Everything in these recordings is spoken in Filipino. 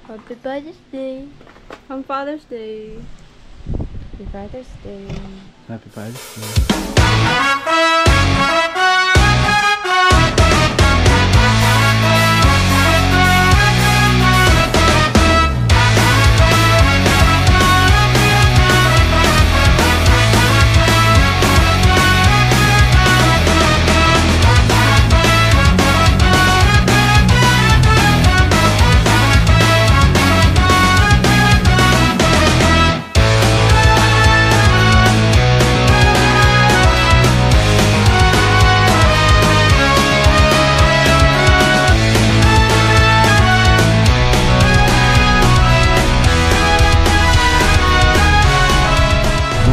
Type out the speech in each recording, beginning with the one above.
Happy Father's Day. On Father's Day. Happy Father's Day. Happy Father's Day.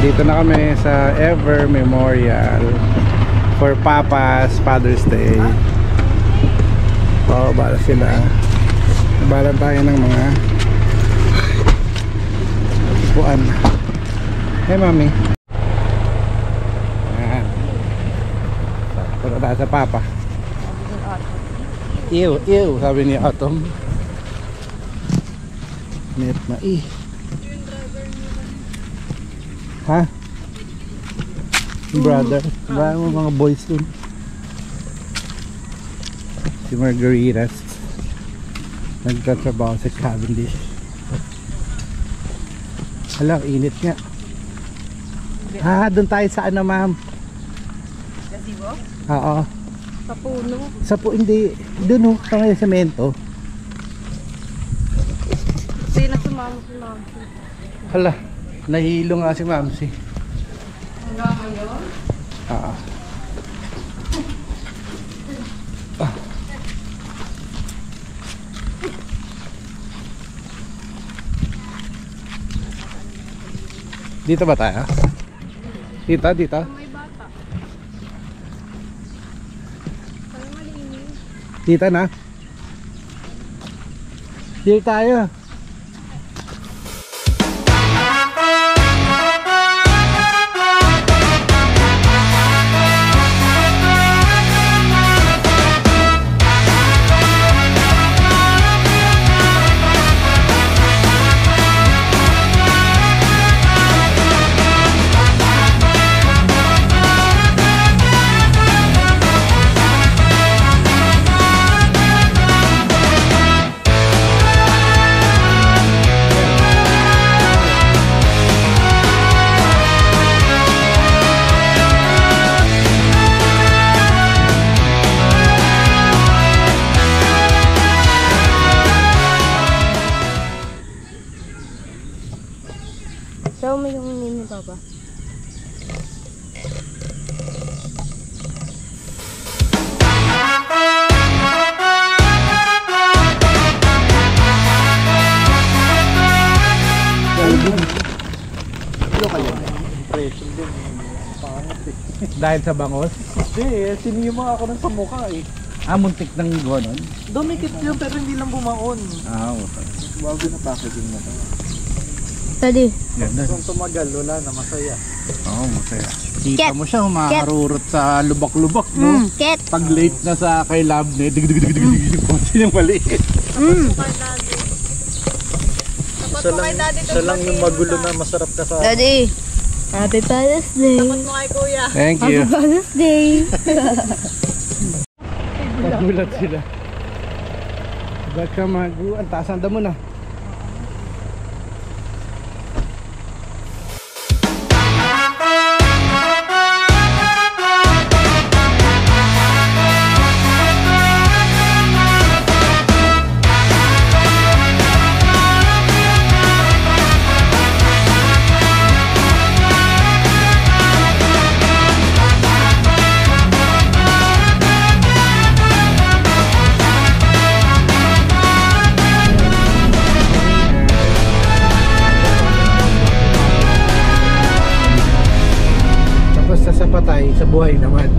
Dito na kami sa Ever Memorial for Papa's Father's Day. Oo, bala sila. Balan tayo ng mga upuan. Hey mami. Ayan. Punta tayo sa Papa. Ew, ew, sabi ni Autumn. Net na ha? Brother, ba mo mga boys dun? Si Margaritas nagtatrabaho sa Cavendish. Hala, init nga. Doon tayo sa ano, ma'am? Gazebo? Oo. Sa puno? Sa hindi. Doon sa may semento. Sino sumama si Ma'am? Hala, nahilo nga si Mamsi. Hanggang ngayon? Ah. Dito ba tayo? Dito, dito. May bata. Parang malinis. Dito na. Dito tayo. Show mo yung name ni Papa. Dahil sa bangos? Hindi, sinima ako ng sa mukha eh. Muntik ng gonon? Dumikit yun pero hindi lang bumaon. Okay. Bago na packaging na to. Daddy. Ganda. Kung tumagal, wala na, masaya. Oo, masaya. Kita Ket. mo siya humaharurot sa lubak-lubak, no? Ket. Pag late na sa kay Lab, dig-dig-dig-dig-dig, kotse niyang maliit. Siya lang yung magulo na masarap ka sa... Daddy. Happy Father's Day. Takot mo kay Kuya. Thank Happy you. Father's Day. Nagulat sila. Baka ang taas ang damo na. Sa patay, sa buhay naman.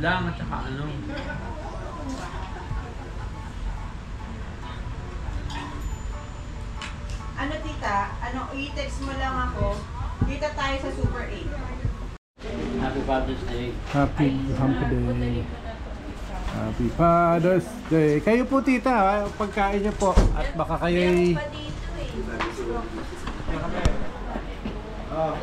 lang at saka ano. Ano tita? Ano, i-text mo lang ako. Kita tayo sa Super 8. Happy Father's Day. Happy Day. Happy Father's Day. Kayo po tita, pagkain niyo po. At baka kayo'y... Oh,